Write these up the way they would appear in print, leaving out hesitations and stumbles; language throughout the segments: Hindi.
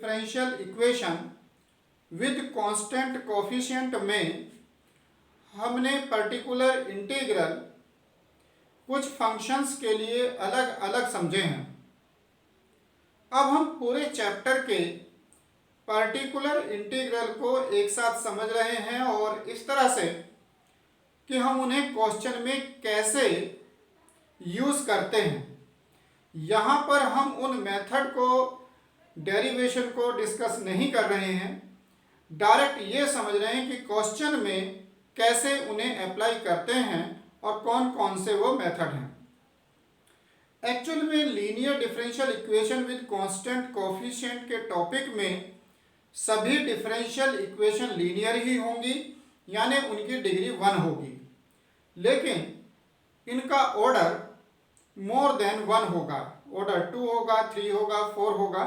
Differential equation with constant coefficient में हमने पर्टिकुलर इंटीग्रल कुछ फंक्शंस के लिए अलग अलग समझे हैं। अब हम पूरे चैप्टर के पर्टिकुलर इंटीग्रल को एक साथ समझ रहे हैं और इस तरह से कि हम उन्हें क्वेश्चन में कैसे यूज़ करते हैं। यहाँ पर हम उन मेथड को, डेरिवेशन को डिस्कस नहीं कर रहे हैं, डायरेक्ट ये समझ रहे हैं कि क्वेश्चन में कैसे उन्हें अप्लाई करते हैं और कौन कौन से वो मेथड हैं। एक्चुअल में linear differential equation with constant coefficient के टॉपिक में सभी डिफरेंशियल इक्वेशन लीनियर ही होंगी, यानी उनकी डिग्री 1 होगी, लेकिन इनका ऑर्डर मोर देन 1 होगा, ऑर्डर 2 होगा, 3 होगा, 4 होगा,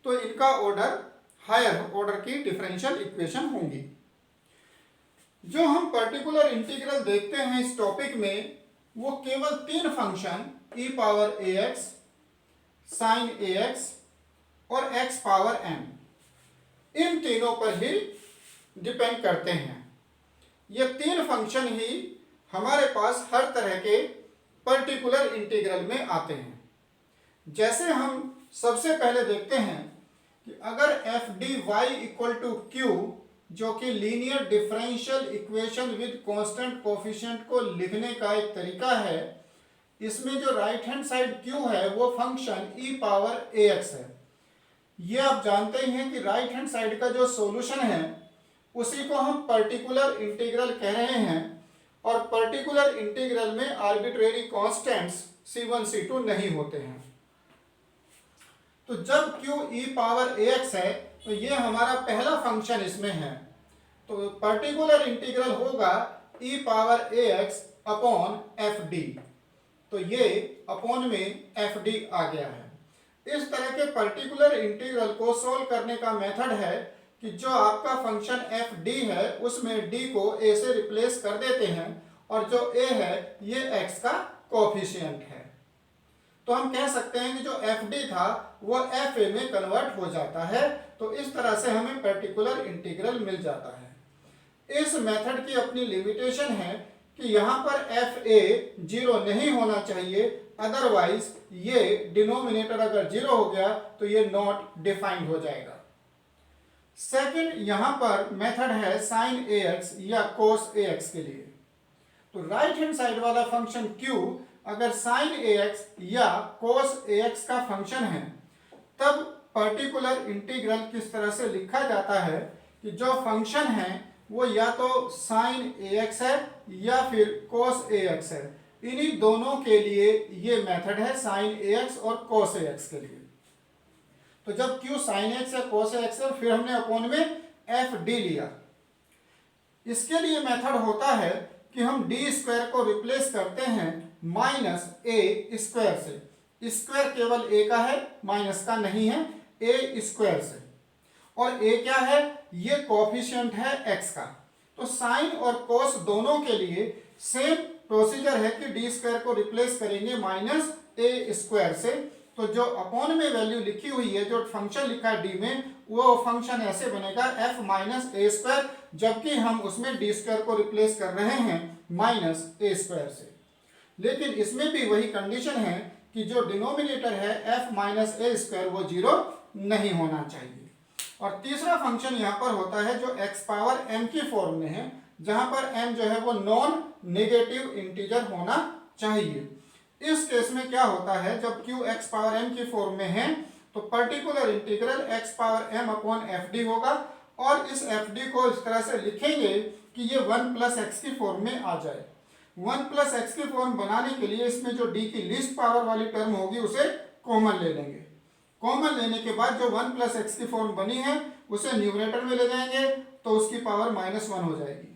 तो इनका ऑर्डर हायर ऑर्डर की डिफरेंशियल इक्वेशन होंगी। जो हम पर्टिकुलर इंटीग्रल देखते हैं इस टॉपिक में, वो केवल 3 function e power ax, sin ax और x पावर m, इन तीनों पर ही डिपेंड करते हैं। ये 3 फंक्शन ही हमारे पास हर तरह के पर्टिकुलर इंटीग्रल में आते हैं। जैसे हम सबसे पहले देखते हैं कि अगर F D Y equal to Q, जो कि linear differential equation with constant coefficient को लिखने का एक तरीका है, इसमें जो राइट हैंड साइड क्यू है वो फंक्शन e पावर ax है। ये आप जानते ही हैं कि राइट हैंड साइड का जो सॉल्यूशन है उसी को हम पर्टिकुलर इंटीग्रल कह रहे हैं, और पर्टिकुलर इंटीग्रल में आर्बिट्रेरी कांस्टेंट्स c1 c2 नहीं होते हैं। तो जब q e पावर ax है तो ये हमारा पहला फंक्शन इसमें है, तो पर्टिकुलर इंटीग्रल होगा e power ax upon F D, तो ये अपॉन में एफ डी आ गया है। इस तरह के पर्टिकुलर इंटीग्रल को सोल्व करने का मेथड है कि जो आपका फंक्शन एफ डी है उसमें d को a से रिप्लेस कर देते हैं, और जो a है ये x का कोफिशिएंट है। तो हम कह सकते हैं कि जो एफ डी था वो एफ ए में कन्वर्ट हो जाता है, तो इस तरह से हमें पर्टिकुलर इंटीग्रल मिल जाता है। इस मेथड की अपनी लिमिटेशन है कि यहाँ पर एफ ए 0 नहीं होना चाहिए, अदरवाइज ये डिनोमिनेटर अगर 0 हो गया तो ये नॉट डिफाइंड हो जाएगा। सेकंड, यहाँ पर मेथड है साइन ax या कोस ax के लिए। तो राइट हैंड साइड वाला फंक्शन q अगर साइन ax या कोस ax का फंक्शन है, तब पर्टिकुलर इंटीग्रल किस तरह से लिखा जाता है कि जो फंक्शन है वो या तो साइन ax है या फिर कोस ax है। इन्हीं दोनों के लिए ये मेथड है साइन ax और कोस ax के लिए। तो जब q साइन x या कोस x है, फिर हमने अपॉन में एफ डी लिया। इसके लिए मेथड होता है कि हम डी स्क्वायर को रिप्लेस करते हैं माइनस ए स्क्वायर से। स्क्वायर केवल ए का है, माइनस का नहीं है, ए स्क्वायर से। और ए क्या है? ये कोफिशिएंट है एक्स का। तो साइन और कोस दोनों के लिए सेम प्रोसीजर है कि डी स्क्वायर को रिप्लेस करेंगे माइनस ए स्क्वायर से। तो जो अपॉन में वैल्यू लिखी हुई है, जो फंक्शन लिखा है डी में, वो फंक्शन ऐसे बनेगा एफ माइनस ए स्क्वायर, जबकि हम उसमें डी स्क्वायर को रिप्लेस कर रहे हैं माइनस ए स्क्वायर से। लेकिन इसमें भी वही कंडीशन है कि जो डिनोमिनेटर है एफ माइनस ए स्क्वायर वो 0 नहीं होना चाहिए। और तीसरा फंक्शन यहाँ पर होता है जो एक्स पावर एम की फॉर्म में है, जहां पर m जो है वो नॉन नेगेटिव इंटीजर होना चाहिए। इस केस में क्या होता है, जब q x पावर m की फॉर्म में है तो particular integral x power m upon F D होगा, और इस एफ डी को इस तरह से लिखेंगे कि ये 1 प्लस एक्स की फॉर्म में आ जाए। 1 प्लस एक्स की फॉर्म बनाने के लिए इसमें जो d की लीस्ट पावर वाली टर्म होगी उसे कॉमन ले लेंगे। कॉमन लेने के बाद जो 1 प्लस एक्स की फॉर्म बनी है उसे न्यूमरेटर में ले जाएंगे, तो उसकी पावर -1 हो जाएगी।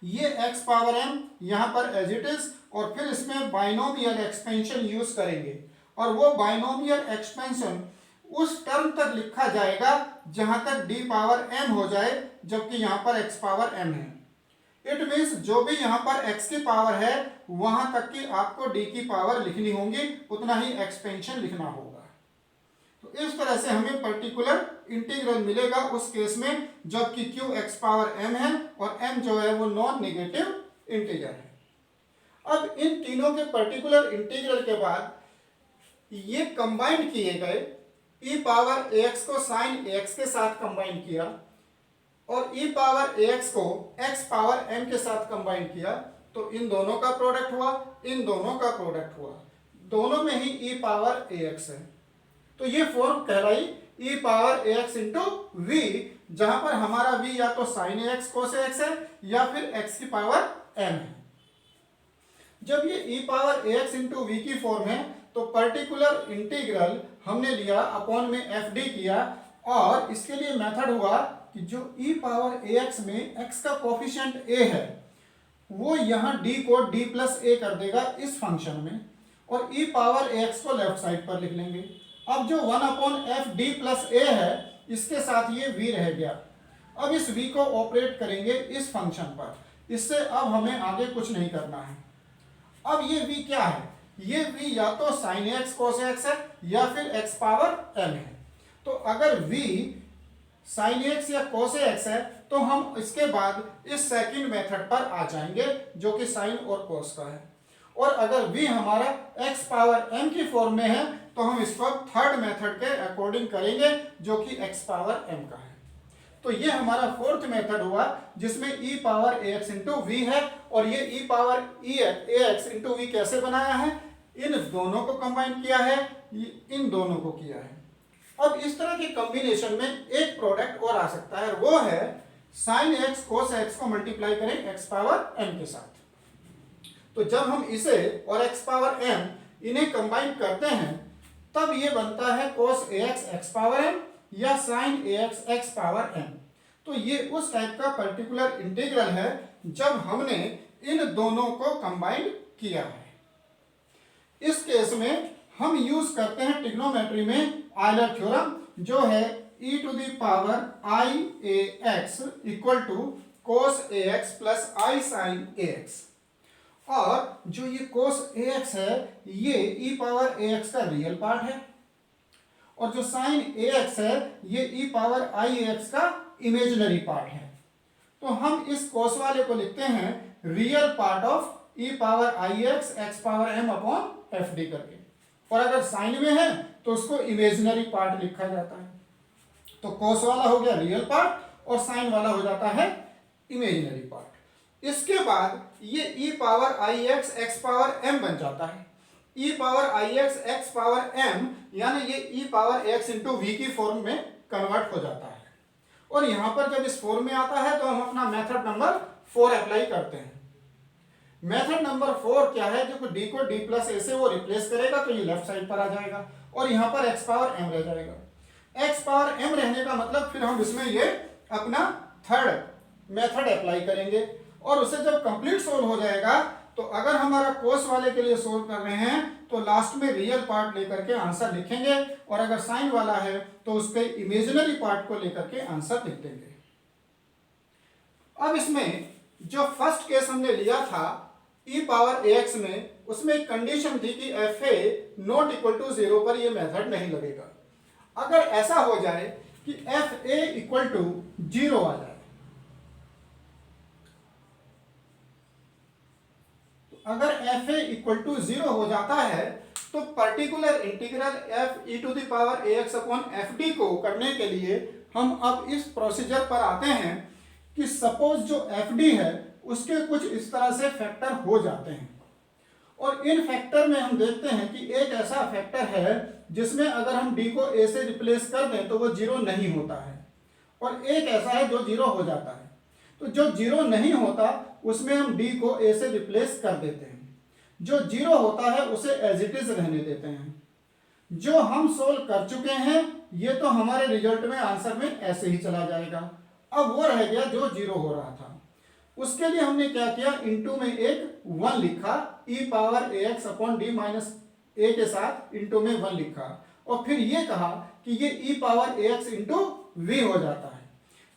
ये x पावर m यहाँ पर एज इट इज, और फिर इसमें बाइनोमियल एक्सपेंशन यूज करेंगे, और वो बाइनोमियल एक्सपेंशन उस टर्म तक लिखा जाएगा जहां तक d पावर m हो जाए, जबकि यहाँ पर x पावर m है। इट मीन्स जो भी यहाँ पर x की पावर है वहां तक की आपको d की पावर लिखनी होगी, उतना ही एक्सपेंशन लिखना होगा। तो इस तरह से हमें पर्टिकुलर इंटीग्रल मिलेगा उस केस में जबकि q x पावर m है और m जो है वो नॉन नेगेटिव इंटीजर है। अब इन तीनों के पर्टिकुलर इंटीग्रल के बाद ये कंबाइंड किए गए, e पावर ax को साइन ax के साथ कंबाइन किया और e पावर ax को x पावर m के साथ कंबाइन किया, तो इन दोनों का प्रोडक्ट हुआ, इन दोनों का प्रोडक्ट हुआ, दोनों में ही e पावर ax है। तो ये फॉर्म कहलाई e power ax into v, जहां पर हमारा v या तो साइन ax कोस ax है या फिर x की पावर m है। जब ये e power ax into v की फॉर्म है तो पर्टिकुलर इंटीग्रल हमने लिया अपॉन में fd किया और इसके लिए मेथड हुआ कि जो e पावर ax में x का कोफिशिएंट a है वो यहाँ d को d प्लस a कर देगा इस फंक्शन में और e पावर ax को लेफ्ट साइड पर लिख लेंगे। अब जो 1 अपॉन एफ डी प्लस ए है इसके साथ ये v रह गया। अब इस v को ऑपरेट करेंगे इस फंक्शन पर, इससे अब हमें आगे कुछ नहीं करना है। अब ये v क्या है, ये v या तो साइन एक्स कोस एक्स है या फिर x पावर m है। तो अगर v साइन एक्स या कोस एक्स है तो हम इसके बाद इस सेकंड मेथड पर आ जाएंगे जो कि साइन और कोस का है, और अगर v हमारा x पावर m की फॉर्म में है तो हम इसको थर्ड मेथड के अकॉर्डिंग करेंगे जो कि x पावर m का है। तो ये हमारा फोर्थ मेथड हुआ जिसमें e power ax into V है, और ये e power ax into V कैसे बनाया है, इन दोनों को कंबाइन किया है, इन दोनों को किया है। अब इस तरह के कॉम्बिनेशन में एक प्रोडक्ट और आ सकता है, वो है साइन एक्स कोस एक्स को मल्टीप्लाई करें x पावर m के साथ। तो जब हम इसे और x पावर m इन्हें कंबाइन करते हैं तब ये बनता है cos ax x power m या sin ax x power m। तो ये उस टाइप का पर्टिकुलर इंटीग्रल है जब हमने इन दोनों को कंबाइन किया है। इस केस में हम यूज करते हैं ट्रिग्नोमेट्री में आयलर थ्योरम, जो है e to the power i ax equal to cos ax plus i sin ax। और जो ये cos ax है ये e पावर ax का रियल पार्ट है और जो sin ax है ये e पावर ix का इमेजिनरी पार्ट है। तो हम इस cos वाले को लिखते हैं real part of e power ix x power m upon F D करके, और अगर साइन में है तो उसको इमेजिनरी पार्ट लिखा जाता है। तो cos वाला हो गया रियल पार्ट और साइन वाला हो जाता है इमेजिनरी पार्ट। इसके बाद ये e power ix x power m बन जाता है। e power ix x power m यानी ये e power x into V की फॉर्म में कन्वर्ट हो जाता है, और यहां पर जब इस फॉर्म में आता है तो हम अपना मेथड नंबर 4 अप्लाई करते हैं। मेथड नंबर 4 क्या है, जो d को d प्लस ए से वो रिप्लेस करेगा तो ये लेफ्ट साइड पर आ जाएगा और यहाँ पर x पावर m रह जाएगा। x पावर m रहने का मतलब फिर हम इसमें ये अपना थर्ड मेथड अप्लाई करेंगे और उसे जब कंप्लीट सोल्व हो जाएगा तो अगर हमारा कोस वाले के लिए सोल्व कर रहे हैं तो लास्ट में रियल पार्ट लेकर के आंसर लिखेंगे, और अगर साइन वाला है तो उसके इमेजिनरी पार्ट को लेकर के आंसर लिख देंगे। अब इसमें जो फर्स्ट केस हमने लिया था e पावर ax में, उसमें एक कंडीशन थी कि fa नॉट इक्वल टू 0 पर ये मेथड नहीं लगेगा। अगर ऐसा हो जाए कि fa इक्वल टू 0 आ जाए, तो अगर fa इक्वल टू 0 हो जाता है तो particular integral f e to the power ax upon fd को करने के लिए हम अब इस प्रोसीजर पर आते हैं कि सपोज जो fd है उसके कुछ इस तरह से फैक्टर हो जाते हैं, और इन फैक्टर में हम देखते हैं कि एक ऐसा फैक्टर है जिसमें अगर हम d को a से रिप्लेस कर दें तो वो 0 नहीं होता है, और एक ऐसा है जो 0 हो जाता है। तो जो 0 नहीं होता उसमें हम d को a से रिप्लेस कर देते हैं, जो 0 होता है उसे एज इट इज रहने देते हैं। जो हम सोल्व कर चुके हैं ये तो हमारे रिजल्ट में आंसर में ऐसे ही चला जाएगा। अब वो रह गया जो 0 हो रहा था, उसके लिए हमने क्या किया, इनटू में एक 1 लिखा, e power ax upon d minus a के साथ इनटू में 1 लिखा, और फिर ये कहा कि ये e power ax into v हो जाता है।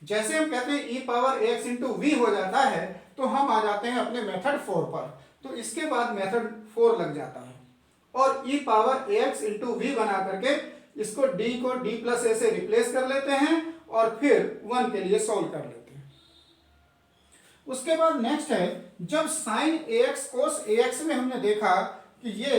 जैसे हम कहते हैं e power ax into v हो जाता है तो हम आ जाते हैं अपने मेथड 4 पर, तो इसके बाद मेथड 4 लग जाता है और e power ax into v बना करके इसको d को d प्लस ए से रिप्लेस कर लेते हैं और फिर 1 के लिए सोल्व कर लेते हैं। उसके बाद नेक्स्ट है, जब साइन ax cos ax में हमने देखा कि ये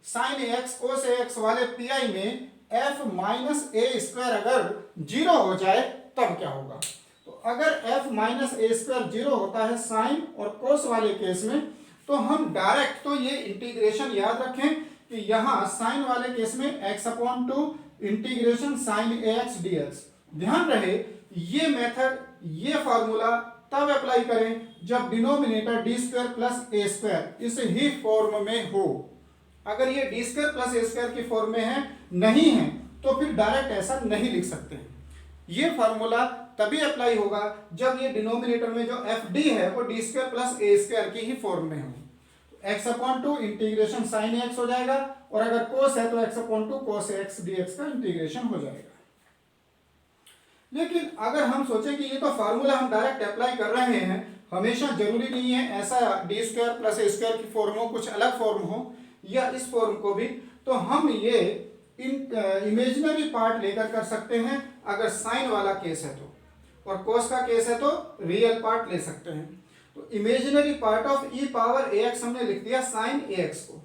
साइन ax cos ax वाले पीआई में f माइनस ए स्क्वायर अगर 0 हो जाए तब क्या होगा। तो अगर f माइनस ए स्क्वायर 0 होता है साइन और कोस वाले केस में, तो हम डायरेक्ट तो ये इंटीग्रेशन याद रखें कि यहाँ साइन वाले केस में x/2 integration sign ax dx। ध्यान रहे ये मेथड, ये फॉर्मूला तब अप्लाई करें जब डिनोमिनेटर डी स्क्वायर प्लस ए स्क्वायर इस ही फॉर्म में हो। अगर ये डी स्क्वायर प्लस ए स्क्वायर की फॉर्म में है, नहीं है, तो फिर डायरेक्ट ऐसा नहीं लिख सकते हैं। ये फॉर्मूला तभी अप्लाई होगा जब ये डिनोमिनेटर में जो एफ डी है वो डी स्क्वायर प्लस ए स्क्वायर की ही फॉर्म में हो। x/2 इंटीग्रेशन साइन एक्स हो जाएगा और अगर कोस है तो x/2 कोस एक्स dx का इंटीग्रेशन हो जाएगा। लेकिन अगर हम सोचें कि ये तो फार्मूला हम डायरेक्ट अप्लाई कर रहे हैं, हमेशा जरूरी नहीं है ऐसा डी स्क्वायर प्लस ए स्क्वायर की फॉर्म हो, कुछ अलग फॉर्म हो या इस फॉर्म को भी, तो हम ये इमेजिनरी पार्ट लेकर कर सकते हैं अगर साइन वाला केस है तो, और कोस का केस है तो रियल पार्ट ले सकते हैं। तो imaginary part of E power ax हमने लिख दिया साइन ax को,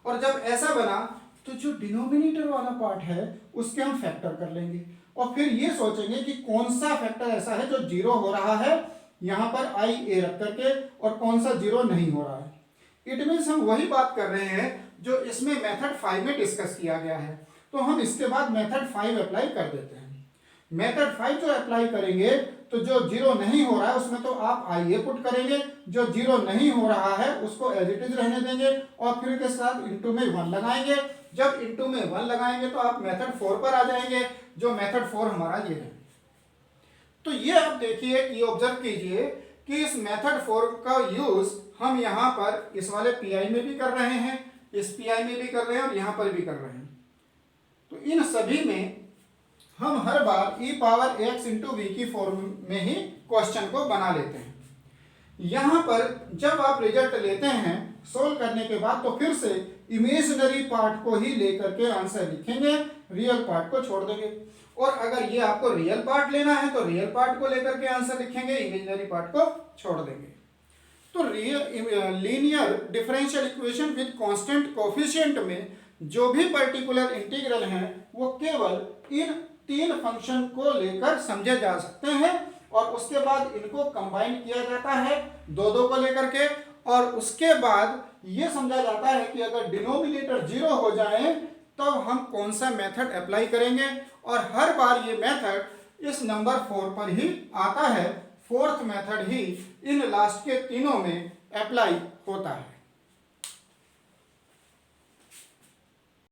और जब ऐसा बना तो जो डिनोमिनेटर वाला पार्ट है उसके हम फैक्टर कर लेंगे और फिर ये सोचेंगे कि कौन सा फैक्टर ऐसा है जो 0 हो रहा है यहाँ पर आई ए रख करके और कौन सा 0 नहीं हो रहा है। इट मीन्स हम वही बात कर रहे हैं जो इसमें मेथड 5 में डिस्कस किया गया है। तो हम इसके बाद मेथड 5 अप्लाई कर देते हैं। मेथड 5 जो अप्लाई करेंगे तो जो 0 नहीं हो रहा है उसमें तो आप आई ए पुट करेंगे, जो 0 नहीं हो रहा है उसको एज इट इज रहने देंगे और फिर के साथ इनटू में 1 लगाएंगे। जब इनटू में 1 लगाएंगे तो आप मेथड 4 पर आ जाएंगे, जो मेथड 4 हमारा ये है। तो ये आप देखिए, ये ऑब्जर्व कीजिए कि इस मेथड 4 का यूज हम यहाँ पर इस वाले पीआई में भी कर रहे हैं, इस पीआई में भी कर रहे हैं और यहाँ पर भी कर रहे हैं। तो इन सभी में हम हर बार e power x into V की फॉर्म में ही क्वेश्चन को बना लेते हैं। यहाँ पर जब आप रिजल्ट लेते हैं सोल्व करने के बाद, तो फिर से इमेजिनरी पार्ट को ही लेकर के आंसर लिखेंगे, रियल पार्ट को छोड़ देंगे। और अगर ये आपको रियल पार्ट लेना है तो रियल पार्ट को लेकर के आंसर लिखेंगे, इमेजिनरी पार्ट को छोड़ देंगे। तो linear differential equation with constant coefficient में जो भी पर्टिकुलर इंटीग्रल हैं वो केवल इन 3 फंक्शन को लेकर समझे जा सकते हैं और उसके बाद इनको कंबाइन किया जाता है 2 को लेकर के, और उसके बाद ये समझा जाता है कि अगर डिनोमिनेटर 0 हो जाए तब हम कौन सा मेथड अप्लाई करेंगे। और हर बार ये मेथड इस नंबर 4 पर ही आता है, 4th method he in last के तीनों में अप्लाई होता है।